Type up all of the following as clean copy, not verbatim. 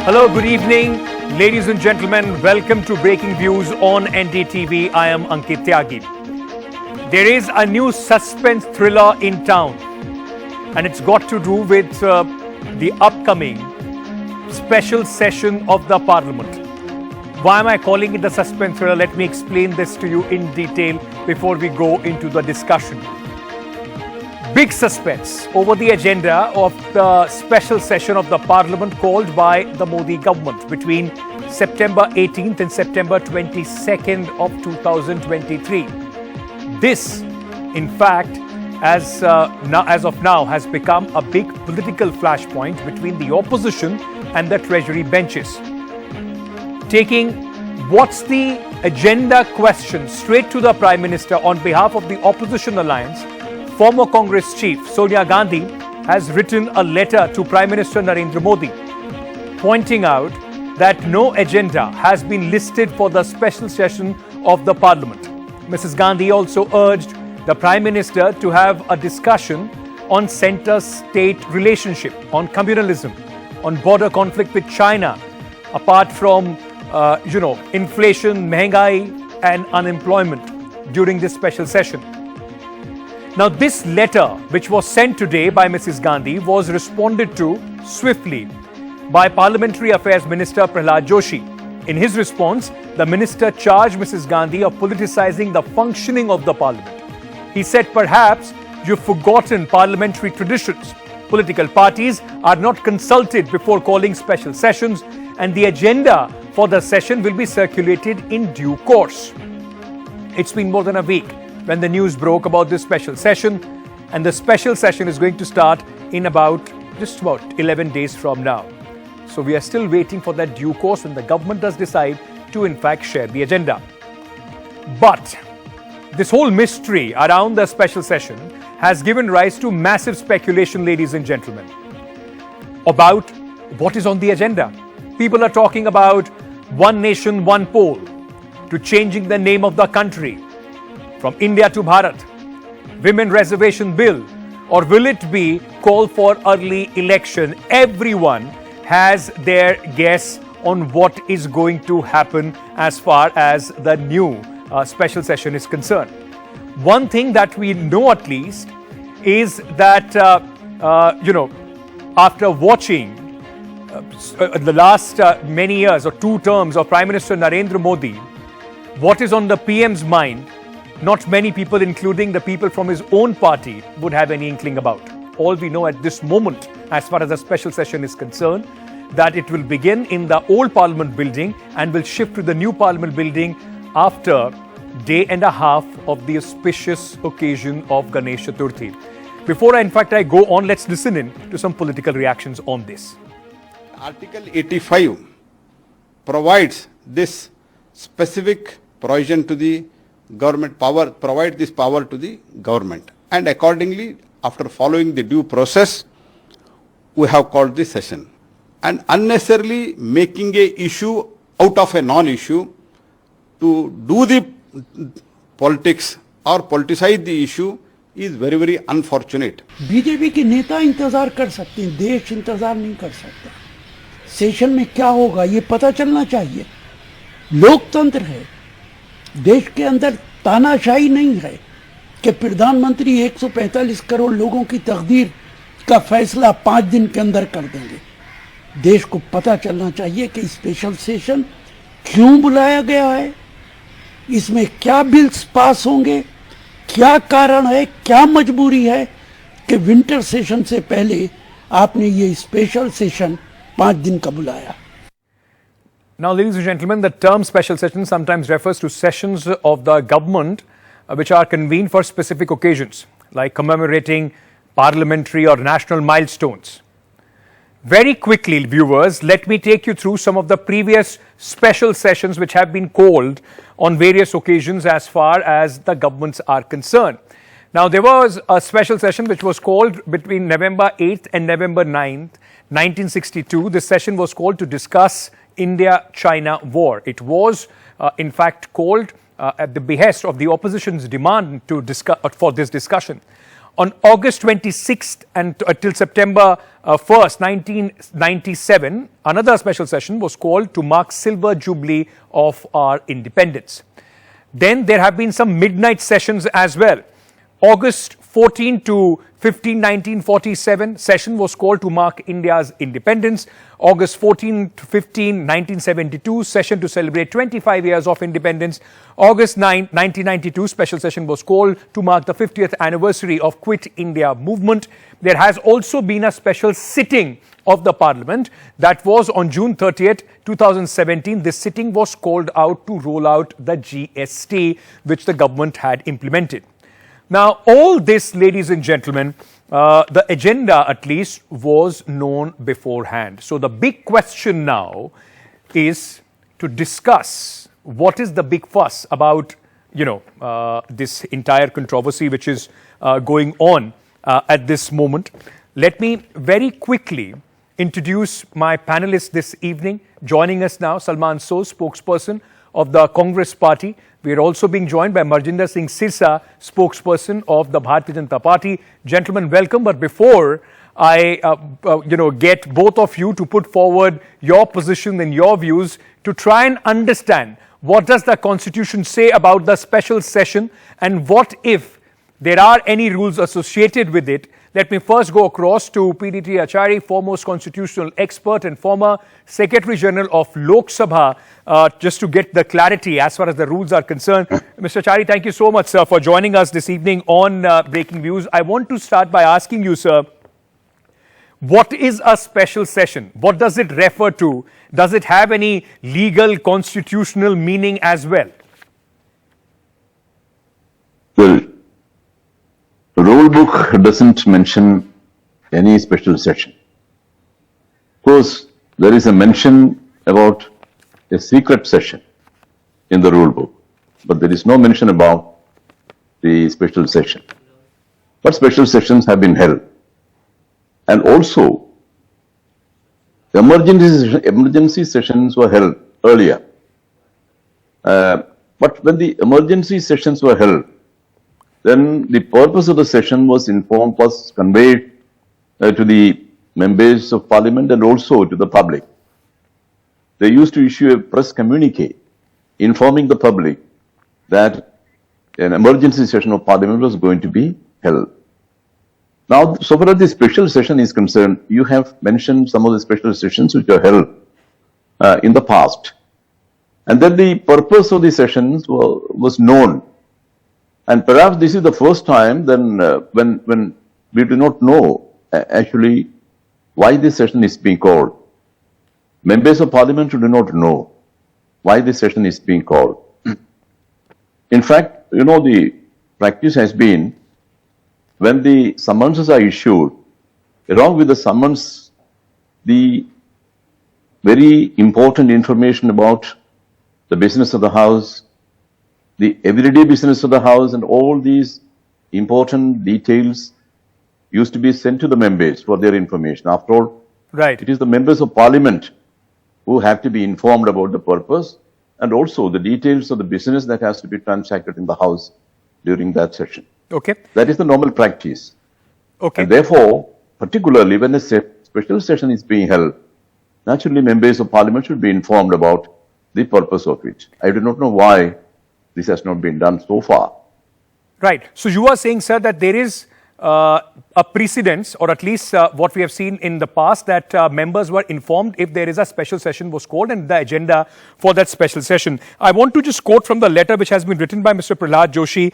Hello, good evening, ladies and gentlemen. Welcome to Breaking Views on NDTV. I am Ankit Tyagi. There is a new suspense thriller in town, and it's got to do with the upcoming special session of the Parliament. Why am I calling it the suspense thriller? Let me explain this to you in detail before we go into the discussion. Big suspense over the agenda of the special session of the Parliament called by the Modi government between September 18th and September 22nd of 2023. This, in fact, as of now, has become a big political flashpoint between the opposition and the treasury benches. Taking what's the agenda question straight to the Prime Minister on behalf of the opposition alliance, former Congress chief Sonia Gandhi has written a letter to Prime Minister Narendra Modi, pointing out that no agenda has been listed for the special session of the Parliament. Mrs. Gandhi also urged the Prime Minister to have a discussion on centre-state relationship, on communalism, on border conflict with China, apart from, inflation, mehengai and unemployment during this special session. Now, this letter, which was sent today by Mrs. Gandhi, was responded to swiftly by Parliamentary Affairs Minister Prahlad Joshi. In his response, the minister charged Mrs. Gandhi of politicizing the functioning of the Parliament. He said, perhaps you've forgotten parliamentary traditions. Political parties are not consulted before calling special sessions, and the agenda for the session will be circulated in due course. It's been more than a week when the news broke about this special session, and the special session is going to start in just about 11 days from now. So we are still waiting for that due course when the government does decide to in fact share the agenda. But this whole mystery around the special session has given rise to massive speculation, ladies and gentlemen, about what is on the agenda. People are talking about one nation, one poll, to changing the name of the country from India to Bharat, women reservation bill, or will it be call for early election? Everyone has their guess on what is going to happen as far as the new special session is concerned. One thing that we know at least is that, after watching the last many years or two terms of Prime Minister Narendra Modi, what is on the PM's mind, not many people, including the people from his own party, would have any inkling about. All we know at this moment, as far as the special session is concerned, that it will begin in the old Parliament building and will shift to the new Parliament building after day and a half of the auspicious occasion of Ganesh Chaturthi. Before I go on, let's listen in to some political reactions on this. Article 85 provides this specific provision to the government power, provide this power to the government, and accordingly, after following the due process, we have called this session. And unnecessarily making a issue out of a non-issue to do the politics or politicize the issue is very, very unfortunate. BJP के नेता इंतजार कर सकते हैं, देश इंतजार नहीं कर सकता। सेशन में क्या होगा ये पता चलना चाहिए। लोकतंत्र है, देश के अंदर तानाशाही नहीं है कि प्रधानमंत्री 145 करोड़ लोगों की तकदीर का फैसला 5 दिन के अंदर कर देंगे। देश को पता चलना चाहिए कि स्पेशल सेशन क्यों बुलाया गया है, इसमें क्या बिल्स पास होंगे, क्या कारण है, क्या मजबूरी है कि विंटर सेशन से पहले आपने ये स्पेशल सेशन 5 दिन का बुलाया। Now, ladies and gentlemen, the term special session sometimes refers to sessions of the government which are convened for specific occasions, like commemorating parliamentary or national milestones. Very quickly, viewers, let me take you through some of the previous special sessions which have been called on various occasions as far as the governments are concerned. Now, there was a special session which was called between November 8th and November 9th, 1962. This session was called to discuss India-China war. It was, in fact, called at the behest of the opposition's demand to discuss for this discussion. On August 26th and till September 1st, 1997, another special session was called to mark Silver Jubilee of our independence. Then there have been some midnight sessions as well. August 14 to 15, 1947 session was called to mark India's independence. August 14 to 15, 1972 session to celebrate 25 years of independence. August 9, 1992 special session was called to mark the 50th anniversary of Quit India movement. There has also been a special sitting of the Parliament that was on June 30th, 2017. This sitting was called out to roll out the GST, which the government had implemented. Now, all this, ladies and gentlemen, the agenda at least was known beforehand. So the big question now is to discuss what is the big fuss about, this entire controversy which is going on at this moment. Let me very quickly introduce my panelists this evening. Joining us now, Salman Soz, spokesperson of the Congress Party. We are also being joined by Marjinder Singh Sirsa, spokesperson of the Bharatiya Janata Party. Gentlemen, welcome. But before I, get both of you to put forward your position and your views to try and understand what does the Constitution say about the special session and what if there are any rules associated with it. Let me first go across to PDT Achari, foremost constitutional expert and former Secretary General of Lok Sabha, just to get the clarity as far as the rules are concerned. Mr. Achari, thank you so much, sir, for joining us this evening on Breaking Views. I want to start by asking you, sir, what is a special session? What does it refer to? Does it have any legal, constitutional meaning as well? Well, the rule book doesn't mention any special session. Of course, there is a mention about a secret session in the rule book, but there is no mention about the special session. But special sessions have been held. And also, emergency sessions were held earlier. But when the emergency sessions were held, then the purpose of the session was conveyed to the members of parliament and also to the public. They used to issue a press communique informing the public that an emergency session of parliament was going to be held. Now, so far as the special session is concerned, you have mentioned some of the special sessions which were held in the past. And then the purpose of the sessions was known. And perhaps this is the first time then when we do not know actually why this session is being called. Members of parliament do not know why this session is being called. In fact, the practice has been when the summonses are issued, along with the summons, the very important information about the business of the House, the everyday business of the House and all these important details used to be sent to the members for their information. After all, right, it is the members of parliament who have to be informed about the purpose and also the details of the business that has to be transacted in the House during that session. Okay. That is the normal practice. Okay. And therefore, particularly when a special session is being held, naturally members of parliament should be informed about the purpose of it. I do not know why this has not been done so far. Right. So you are saying, sir, that there is a precedence, or at least what we have seen in the past, that members were informed if there is a special session was called and the agenda for that special session. I want to just quote from the letter which has been written by Mr. Prahlad Joshi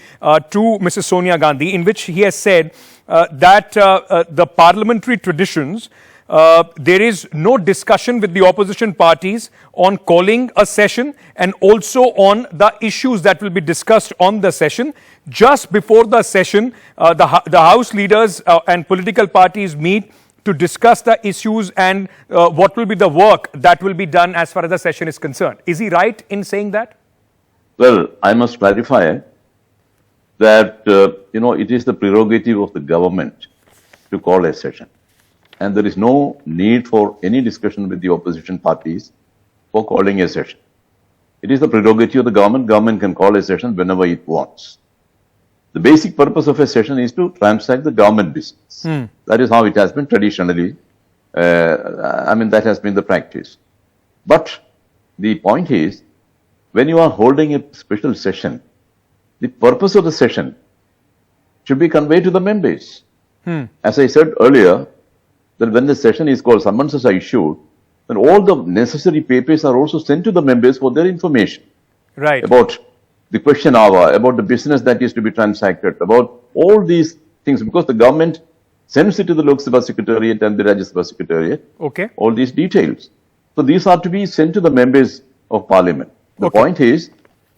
to Mrs. Sonia Gandhi, in which he has said that the parliamentary traditions, there is no discussion with the opposition parties on calling a session and also on the issues that will be discussed on the session. Just before the session, the House leaders and political parties meet to discuss the issues and what will be the work that will be done as far as the session is concerned. Is he right in saying that? Well, I must clarify that, it is the prerogative of the government to call a session. And there is no need for any discussion with the opposition parties for calling a session. It is the prerogative of the government. Government can call a session whenever it wants. The basic purpose of a session is to transact the government business. That is how it has been traditionally. That has been the practice. But the point is, when you are holding a special session, the purpose of the session should be conveyed to the members. As I said earlier, that when the session is called, summonses are issued, then all the necessary papers are also sent to the members for their information. Right. About the question hour, about the business that is to be transacted, about all these things, because the government sends it to the Lok Sabha Secretariat and the Rajya Sabha Secretariat, Okay. all these details. So these are to be sent to the members of parliament. The point is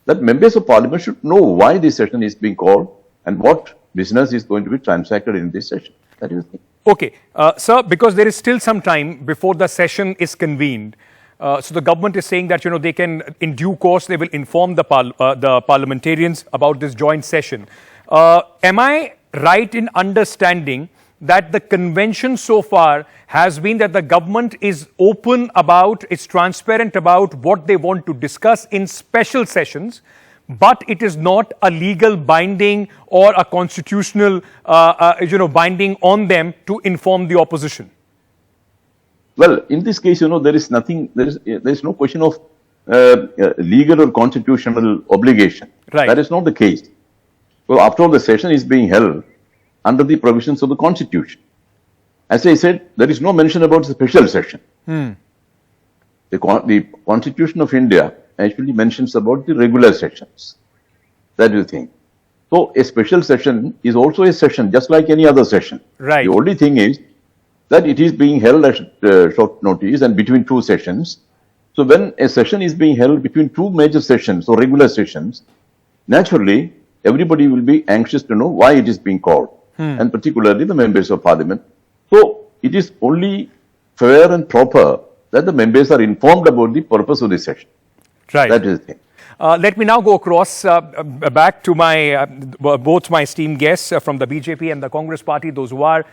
that members of parliament should know why this session is being called and what business is going to be transacted in this session. That is the thing. Okay, sir, because there is still some time before the session is convened. So the government is saying that, they can, in due course, they will inform the parliamentarians about this joint session. Am I right in understanding that the convention so far has been that the government is open about, is transparent about what they want to discuss in special sessions, but it is not a legal binding or a constitutional, binding on them to inform the opposition? Well, in this case, there is nothing, there is no question of legal or constitutional obligation. Right. That is not the case. Well, after all, the session is being held under the provisions of the Constitution. As I said, there is no mention about the special session. The Constitution of India actually mentions about the regular sessions. That is the thing. So, a special session is also a session, just like any other session. Right. The only thing is that it is being held at short notice and between two sessions. So, when a session is being held between two major sessions or regular sessions, naturally, everybody will be anxious to know why it is being called, and particularly the members of parliament. So, it is only fair and proper that the members are informed about the purpose of the session. Right. That is the thing. Let me now go across back to my both my esteemed guests from the BJP and the Congress party, those who are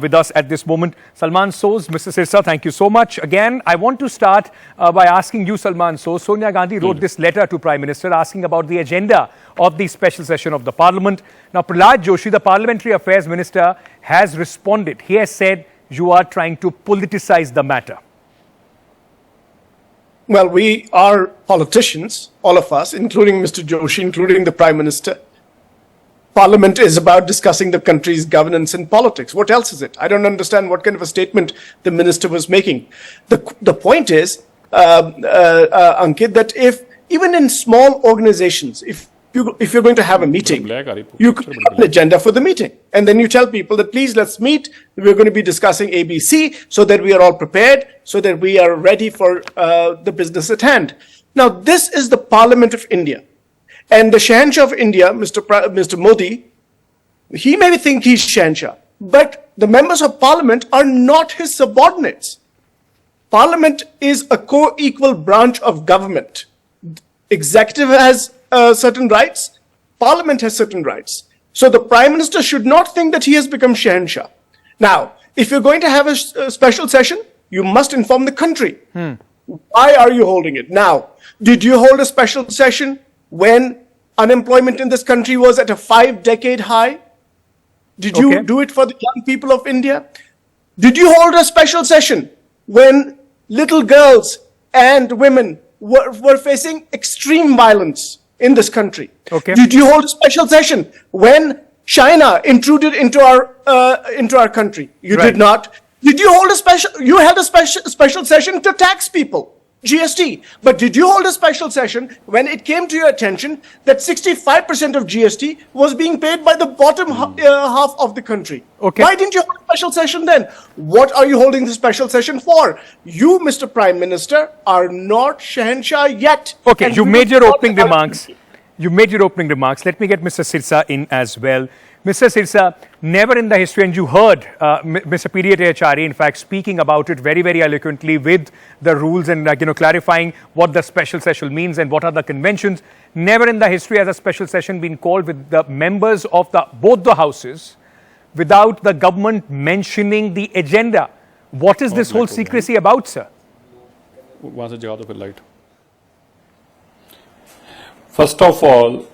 with us at this moment. Salman Soz, Mr. Sirsa, thank you so much. Again, I want to start by asking you, Salman Soz. Sonia Gandhi wrote this letter to Prime Minister asking about the agenda of the special session of the Parliament. Now, Prahlad Joshi, the Parliamentary Affairs Minister, has responded. He has said, you are trying to politicize the matter. Well, we are politicians, all of us, including Mr. Joshi, including the Prime Minister. Parliament is about discussing the country's governance and politics. What else is it? I don't understand what kind of a statement the minister was making. The point is, Ankit, that if even in small organizations, if you're going to have a meeting, you could have an agenda for the meeting. And then you tell people that, please, let's meet. We're going to be discussing ABC so that we are all prepared, so that we are ready for the business at hand. Now, this is the Parliament of India. And the Shahanshah of India, Mr. Modi, he may think he's Shahanshah, but the members of Parliament are not his subordinates. Parliament is a co-equal branch of government. Executive has certain rights, Parliament has certain rights. So the Prime Minister should not think that he has become Shahanshah. Now, if you're going to have a special session, you must inform the country. Why are you holding it? Now, did you hold a special session when unemployment in this country was at a 5-decade high? Did you do it for the young people of India? Did you hold a special session when little girls and women were facing extreme violence in this country? Did you hold a special session when China intruded into our country? You did not. Did you hold you held a special session to tax people, GST. But did you hold a special session when it came to your attention that 65% of GST was being paid by the bottom half of the country? Why didn't you hold a special session then? What are you holding the special session for? You, Mr. Prime Minister, are not Shahanshah yet. Okay, you made your opening remarks. You made your opening remarks. Let me get Mr. Sirsa in as well. Mr. Sirsa, never in the history, and you heard Mr. P.D. Achari, in fact, speaking about it very, very eloquently with the rules and, clarifying what the special session means and what are the conventions. Never in the history has a special session been called with the members of both the houses without the government mentioning the agenda. What is this whole secrecy about, sir? First of all,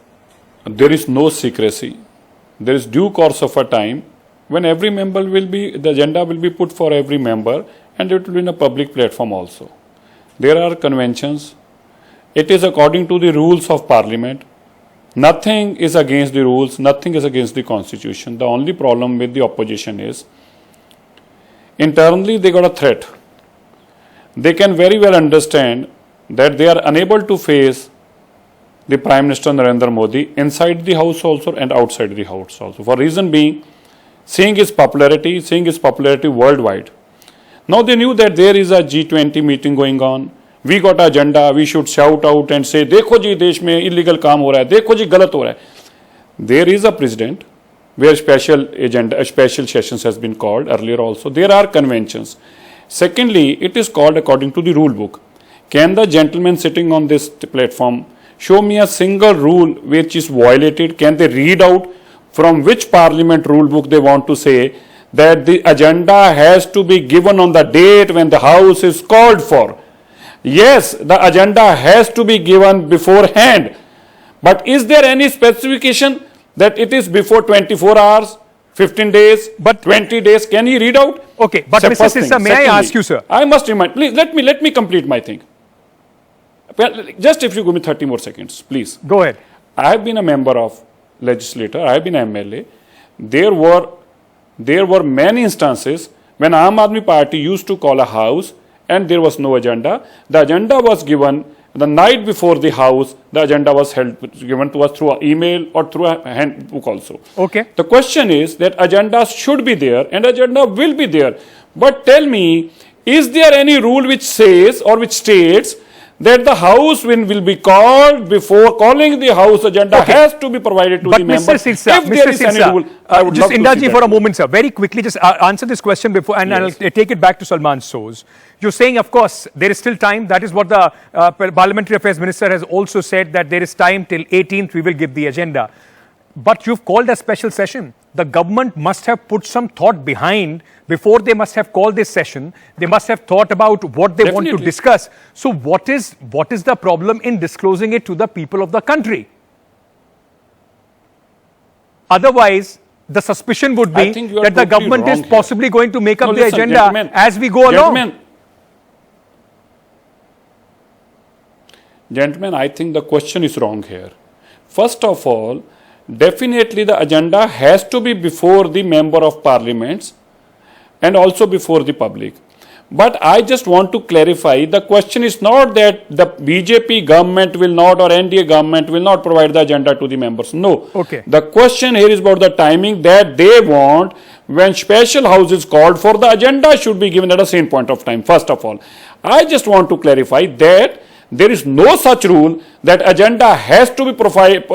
there is no secrecy. there is due course of a time when every member will be, the agenda will be put for every member, and it will be in a public platform also. There are conventions. It is according to the rules of Parliament. Nothing is against the rules, nothing is against the Constitution. The only problem with the opposition is, internally they got a threat. They can very well understand that they are unable to face the Prime Minister Narendra Modi inside the house also and outside the house also. For reason being, seeing his popularity worldwide. Now they knew that there is a G20 meeting going on. We got an agenda, we should shout out and say, देखो जी देश में illegal काम हो रहा है, देखो जी गलत हो रहा है. There is a precedent where special sessions has been called earlier also. There are conventions. Secondly, it is called according to the rule book. Can the gentleman sitting on this platform show me a single rule which is violated? Can they read out from which parliament rule book they want to say that the agenda has to be given on the date when the house is called for? Yes, the agenda has to be given beforehand. But is there any specification that it is before 24 hours, 15 days, but 20 days? Can you read out? Okay, but Mr. Sirsa, may I ask you, sir? I must remind, please let me complete my thing. Well, just if you give me 30 more seconds, please. Go ahead. I have been a member of legislature, I have been an MLA. There were many instances when Aam Aadmi Party used to call a house and there was no agenda. The agenda was given the night before the house. The agenda was given to us through an email or through a handbook also. Okay. The question is that agenda should be there and agenda will be there. But tell me, is there any rule which says or which states that the house will be called before calling the house agenda has to be provided to the members? But Mr. Sirsa, if there is any rule, I would just love to indulge see me for that. a moment, sir. Very quickly, just answer this question before, and Yes. I'll take it back to Salman Soz. You're saying, of course, there is still time. That is what the Parliamentary Affairs Minister has also said, that there is time till 18th, we will give the agenda. But you've called a special session. The government must have put some thought behind before they must have called this session. They must have thought about what they want to Definitely. discuss. So what is the problem in disclosing it to the people of the country? Otherwise, the suspicion would I be think you are that the totally government is wrong here. possibly going to make up No, the listen, agenda gentlemen, as we go along. Gentlemen, I think the question is wrong here. First of all, definitely the agenda has to be before the member of parliaments and also before the public. But I just want to clarify, the question is not that the BJP government will not or NDA government will not provide the agenda to the members. No. Okay. The question here is about the timing that they want when special house is called for. The agenda should be given at the same point of time, first of all. I just want to clarify that there is no such rule that agenda has to be provided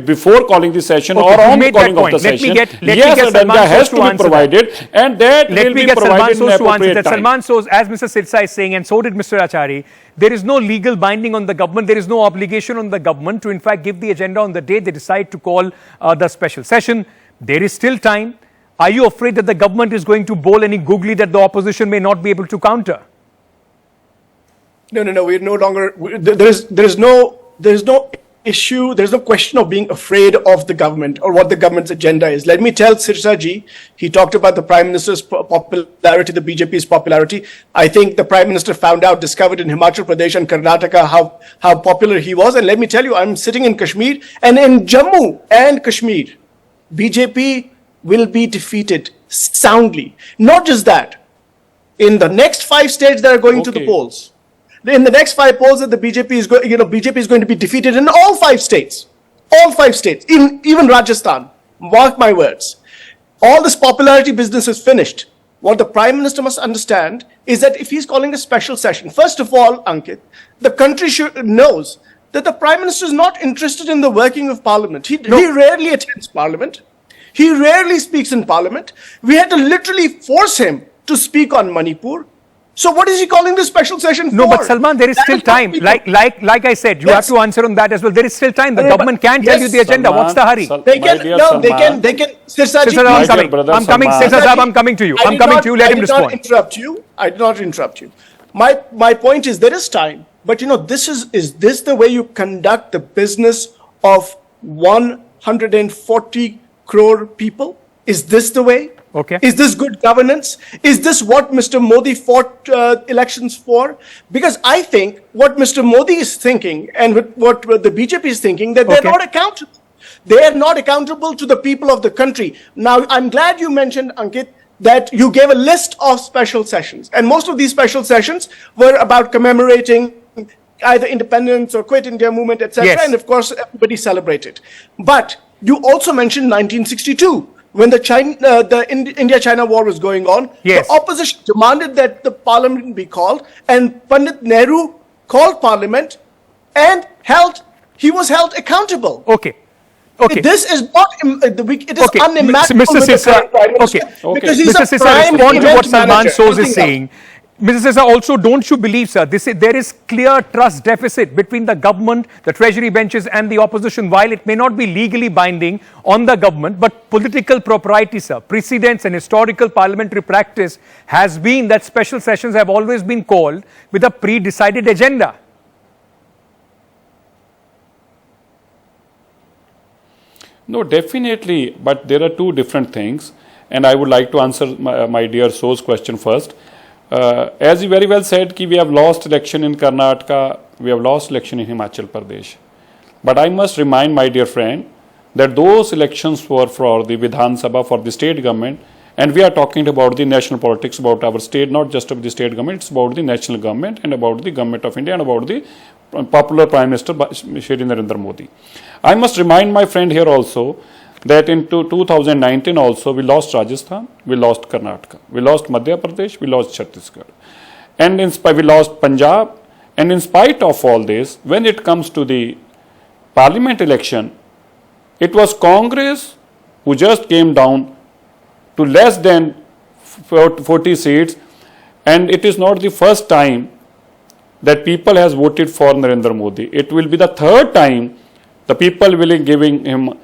before calling the session Okay, or you on made calling that of the point. Let me session. get Yes, Salman agenda Soz has to to be answer provided and that Let will me be get Salman provided in Soz to answer appropriate that. time. Salman Soz, as Mr. Sirsa is saying, and so did Mr. Achari, there is no legal binding on the government. There is no obligation on the government to, in fact, give the agenda on the day they decide to call the special session. There is still time. Are you afraid that the government is going to bowl any googly that the opposition may not be able to counter? No. We're no longer. There is no issue. There's no question of being afraid of the government or what the government's agenda is. Let me tell Sirsa ji. He talked about the Prime Minister's popularity, the BJP's popularity. I think the Prime Minister discovered in Himachal Pradesh and Karnataka how popular he was. And let me tell you, I'm sitting in Kashmir, and in Jammu and Kashmir, BJP will be defeated soundly. Not just that. In the next 5 states that are going to the Okay. polls. In the next 5 polls, that the BJP is going to be defeated in all 5 states, even Rajasthan. Mark my words. All this popularity business is finished. What the Prime Minister must understand is that if he's calling a special session, first of all, Ankit, the country knows that the Prime Minister is not interested in the working of Parliament. He rarely attends Parliament. He rarely speaks in Parliament. We had to literally force him to speak on Manipur. So what is he calling this special session for? No, but Salman, there is That still is not time. people. Like I said, you Yes. have to answer on that as well. There is still time. The No, but- government can tell yes, you the agenda. Salman, What's the hurry? They My can, dear no, Salman. they can, Sirsa ji, Sirsa, I'm please. coming. brother I'm coming. Salman. Sirsa Saab, I'm coming to you. I I'm did coming not- to you. Let him I did not respond. interrupt you. I did not interrupt you. My point is there is time, but is this the way you conduct the business of 140 crore people? Is this the way? Okay. Is this good governance? Is this what Mr. Modi fought elections for? Because I think what Mr. Modi is thinking and what the BJP is thinking, that they're not accountable. They are not accountable to the people of the country. Now, I'm glad you mentioned, Ankit, that you gave a list of special sessions. And most of these special sessions were about commemorating either independence or quit India movement, etc. Yes. And of course, everybody celebrated. But you also mentioned 1962. When the India-China war was going on, Yes. the opposition demanded that the parliament be called, and Pandit Nehru called parliament and he was held accountable. Okay. Okay. This is not, it is Okay. unimaginable Mr. with the Sissa, current Prime Minister, okay. because he's Mr. a Sissa, prime respond to event what Salman manager, Soz is nothing saying. else. Mr. Sissa, also, don't you believe, sir, there is clear trust deficit between the government, the treasury benches and the opposition. While it may not be legally binding on the government, but political propriety, sir, precedents and historical parliamentary practice has been that special sessions have always been called with a pre-decided agenda. No, definitely, but there are two different things, and I would like to answer my dear So's question first. As you very well said, we have lost election in Karnataka, we have lost election in Himachal Pradesh. But I must remind my dear friend that those elections were for the Vidhan Sabha, for the state government, and we are talking about the national politics, about our state, not just of the state government, it's about the national government and about the government of India and about the popular Prime Minister Shri Narendra Modi. I must remind my friend here also that in 2019 also we lost Rajasthan, we lost Karnataka, we lost Madhya Pradesh, we lost Chhattisgarh, and we lost Punjab. And in spite of all this, when it comes to the parliament election, it was Congress who just came down to less than 40 seats, and it is not the first time that people has voted for Narendra Modi. It will be the third time the people will be giving him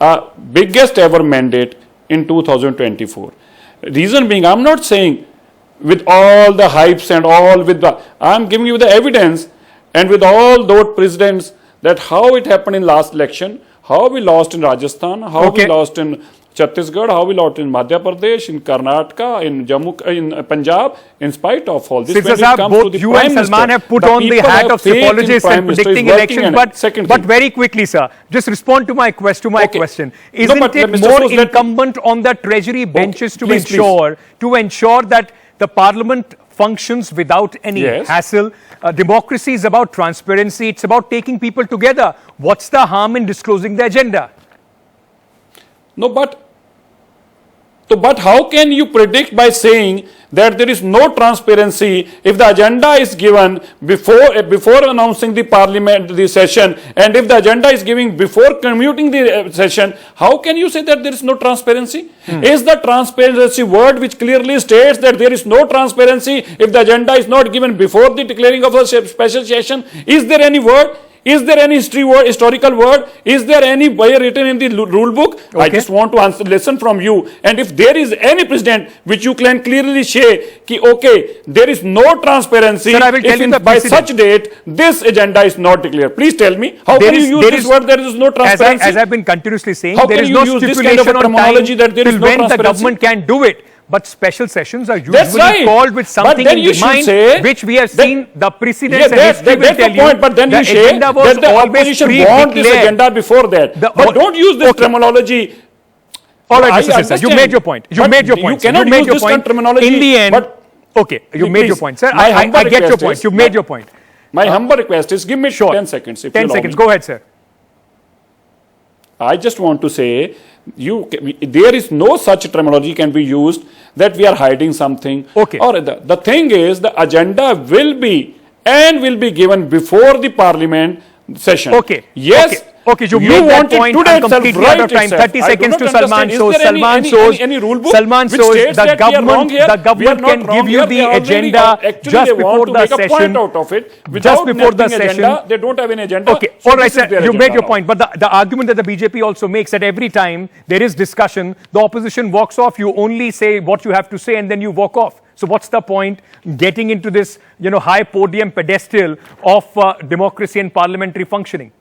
a biggest ever mandate in 2024. Reason being, I'm not saying with all the hypes and all with the, I'm giving you the evidence, and with all those presidents, that how it happened in last election, how we lost in Rajasthan, how we lost in Chhattisgarh, how we lost in Madhya Pradesh, in Karnataka, in Jammu, in Punjab, in spite of all this. Sissa Saab, both you and Salman have put on the hat of psychologists and predicting elections, but very quickly, sir, just respond to my question. Isn't it more incumbent on the treasury benches to ensure that the parliament functions without any hassle? Democracy is about transparency. It's about taking people together. What's the harm in disclosing the agenda? No, but how can you predict by saying that there is no transparency if the agenda is given before announcing the parliament, the session, and if the agenda is given before commuting the session? How can you say that there is no transparency? Is the transparency word which clearly states that there is no transparency if the agenda is not given before the declaring of a special session? Is there any word? Is there any historical word? Is there any way written in the rule book? I just want to listen from you. And if there is any president which you can clearly say, there is no transparency, Sir, I will tell you by such date, this agenda is not declared. Please tell me, how can you use this word, there is no transparency? As I've been continuously saying, how there is no stipulation on time till when the government can do it. But special sessions are usually called with something in mind, which we have seen the precedents and history will tell you. But then you say that the opposition want this agenda before that. But don't use this terminology. All right, Mr. Sissa, you made your point. You made your point. You cannot use this terminology. In the end, you made your point, sir. I get your point. You made your point. My humble request is give me 10 seconds. 10 seconds. Go ahead, sir. I just want to say, there is no such terminology can be used that we are hiding something. Or the thing is, the agenda will be given before the parliament session. Yes. You made that point. I'm completely out of time. 30 seconds to Salman Soz. Salman Soz, the government can give you the agenda just before the session. Just before the session. They don't have an agenda. All right, sir. You made your point. But the argument that the BJP also makes that every time there is discussion, the opposition walks off. You only say what you have to say and then you walk off. So what's the point getting into this, high podium pedestal of democracy and parliamentary functioning?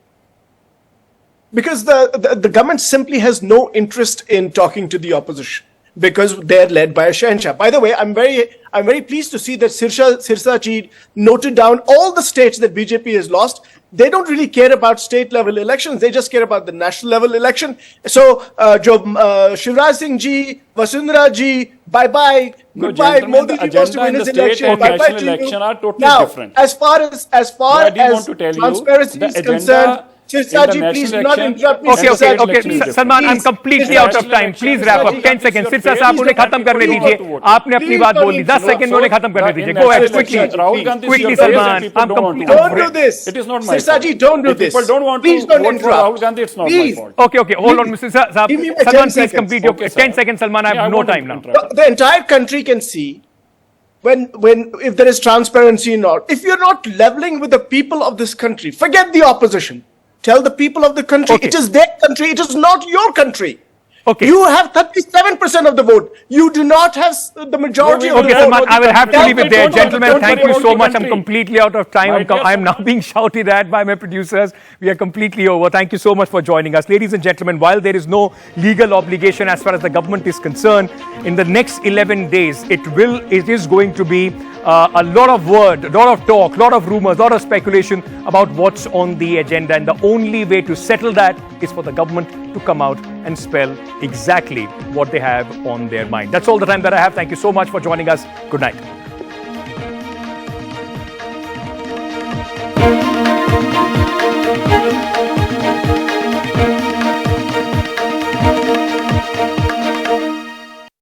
because the government simply has no interest in talking to the opposition because they're led by a Shahenshah. By the way, I'm very pleased to see that Sirsa ji noted down all the states that BJP has lost. They don't really care about state level elections. They just care about the national level election. So, Shivraj Singh ji, Vasundhara ji, bye-bye, No, goodbye. gentlemen, Modi the ji wants to agenda win in his the state election. and Bye-bye national to you. election are totally Now, different. as far as I did want to tell you, transparency the is agenda concerned, Sirsa ji, in the please do national not election interrupt me. and Okay, the okay, state Sirsa ji, okay. election is please. different. Salman, I'm Please. completely out of time. Please wrap up. 10 seconds. Sirsa साहब उन्हें खत्म करने दीजिए. आपने अपनी बात बोल दी. 10 second में उन्हें खत्म करने दीजिए. Go ahead quickly. Rahul Gandhi Quickly, is your Salman. people I'm don't want to complete- Don't do vote. this. It is not my Sirsa fault. ji, don't do If this. people don't want Please to don't vote for interrupt. Rahul Gandhi, it's not Please. my fault. Okay, okay. Hold on, Mr. Saab. Give me my 10 Salman, please seconds. complete your Okay, 10 sir. seconds, Salman. I Yeah, have I no won't time now. interrupt. The entire country can see when if there is transparency or not. If you're not leveling with the people of this country, forget the opposition. Tell the people of the country, Okay. it is their country, it is not your country. Okay. You have 37% of the vote. You do not have the majority of Okay, the vote. Salman, I will have to leave it there. Don't worry Gentlemen, thank you about so the much. I'm country. completely out of time. My dear I am now being shouted at by my producers. We are completely over. Thank you so much for joining us. Ladies and gentlemen, while there is no legal obligation as far as the government is concerned, in the next 11 days, it is going to be a lot of word, a lot of talk, a lot of rumors, a lot of speculation about what's on the agenda. And the only way to settle that is for the government to come out and spell exactly what they have on their mind. That's all the time that I have. Thank you so much for joining us. Good night.